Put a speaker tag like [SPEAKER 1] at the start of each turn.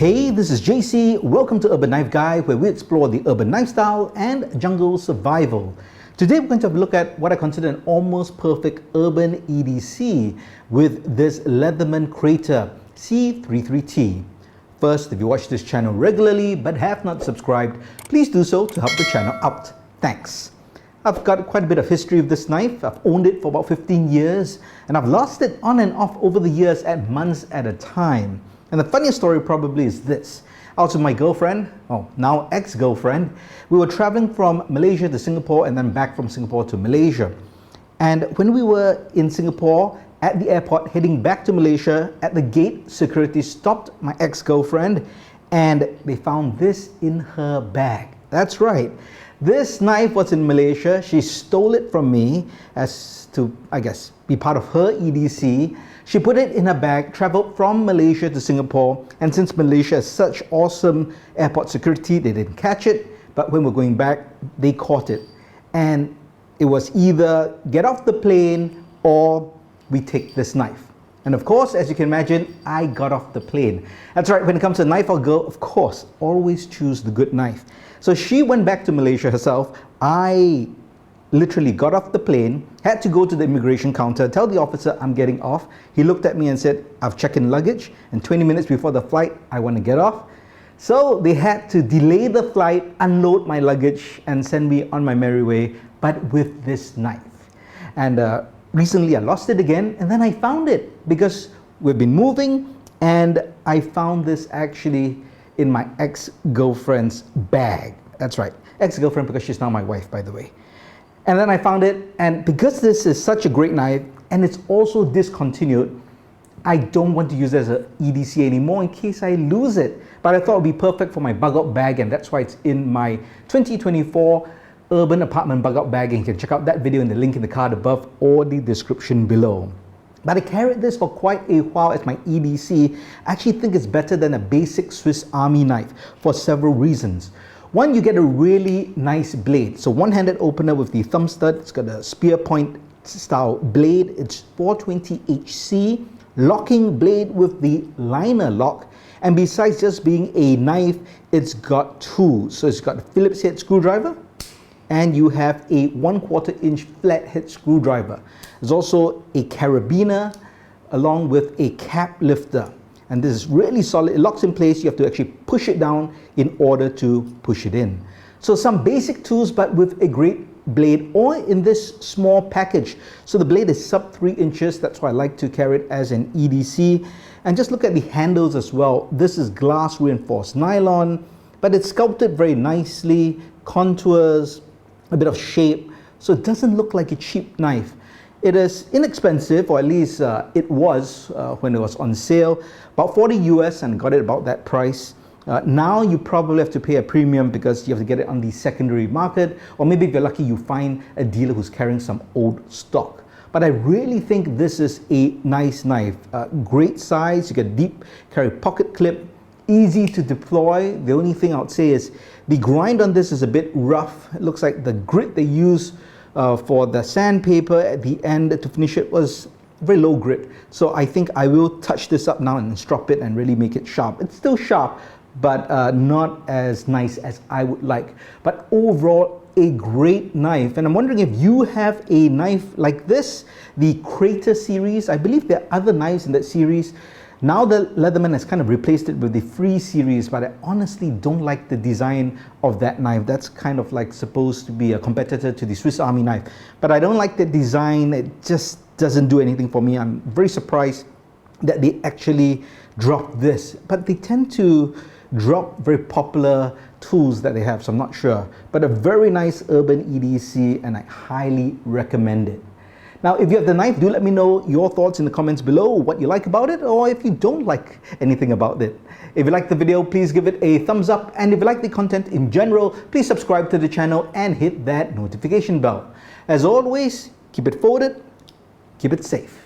[SPEAKER 1] Hey, this is JC. Welcome to Urban Knife Guy, where we explore the urban knife style and jungle survival. Today we're going to have a look at what I consider an almost perfect urban EDC with this Leatherman Crater C33T. First, if you watch this channel regularly but have not subscribed, please do so to help the channel out. Thanks. I've got quite a bit of history of this knife. I've owned it for about 15 years and I've lost it on and off over the years at months at a time. And the funniest story probably is this. I was with my girlfriend, now ex-girlfriend. We were traveling from Malaysia to Singapore and then back from Singapore to Malaysia. And when we were in Singapore at the airport heading back to Malaysia, at the gate, security stopped my ex-girlfriend and they found this in her bag. That's right. This knife was in Malaysia. She stole it from me as to, I guess, be part of her EDC. She put it in her bag, traveled from Malaysia to Singapore, and since Malaysia has such awesome airport security, they didn't catch it, but when we're going back, they caught it. And it was either get off the plane or we take this knife. And of course, as you can imagine, I got off the plane. That's right, when it comes to knife or girl, of course, always choose the good knife. So she went back to Malaysia herself. I literally got off the plane, had to go to the immigration counter, tell the officer I'm getting off. He looked at me and said, I've checked in luggage, and 20 minutes before the flight, I want to get off. So they had to delay the flight, unload my luggage, and send me on my merry way, but with this knife. And recently I lost it again, and then I found it because we've been moving, and I found this actually in my ex-girlfriend's bag. That's right, ex-girlfriend, because she's now my wife, by the way. And then I found it, and because this is such a great knife and it's also discontinued, I don't want to use it as an EDC anymore in case I lose it. But I thought it would be perfect for my bug out bag, and that's why it's in my 2024 urban apartment bug out bag, and you can check out that video in the link in the card above or the description below. But I carried this for quite a while as my EDC. I actually think it's better than a basic Swiss Army knife for several reasons. One, you get a really nice blade. So one-handed opener with the thumb stud. It's got a spear point style blade. It's 420 HC, locking blade with the liner lock. And besides just being a knife, it's got tools. So it's got a Phillips head screwdriver, and you have a 1/4 inch flathead screwdriver. There's also a carabiner along with a cap lifter. And this is really solid. It locks in place. You have to actually push it down in order to push it in. So some basic tools, but with a great blade, or in this small package. So the blade is sub 3 inches. That's why I like to carry it as an EDC. And just look at the handles as well. This is glass reinforced nylon, but it's sculpted very nicely, contours, a bit of shape. So it doesn't look like a cheap knife. It is inexpensive, or at least it was when it was on sale, about 40 US, and got it about that price. Now you probably have to pay a premium because you have to get it on the secondary market, or maybe if you're lucky you find a dealer who's carrying some old stock. But I really think this is a nice knife. Great size, you get deep carry pocket clip, easy to deploy. The only thing I would say is the grind on this is a bit rough. It looks like the grit they use for the sandpaper at the end to finish it was very low grit. So I think I will touch this up now and strop it and really make it sharp. It's still sharp, but not as nice as I would like. But overall, a great knife. And I'm wondering if you have a knife like this, the Crater series. I believe there are other knives in that series. Now the Leatherman has kind of replaced it with the Free series, but I honestly don't like the design of that knife. That's kind of like supposed to be a competitor to the Swiss Army knife. But I don't like the design. It just doesn't do anything for me. I'm very surprised that they actually dropped this. But they tend to drop very popular tools that they have, so I'm not sure. But a very nice urban EDC, and I highly recommend it. Now, if you have the knife, do let me know your thoughts in the comments below, what you like about it, or if you don't like anything about it. If you like the video, please give it a thumbs up. And if you like the content in general, please subscribe to the channel and hit that notification bell. As always, keep it forwarded, keep it safe.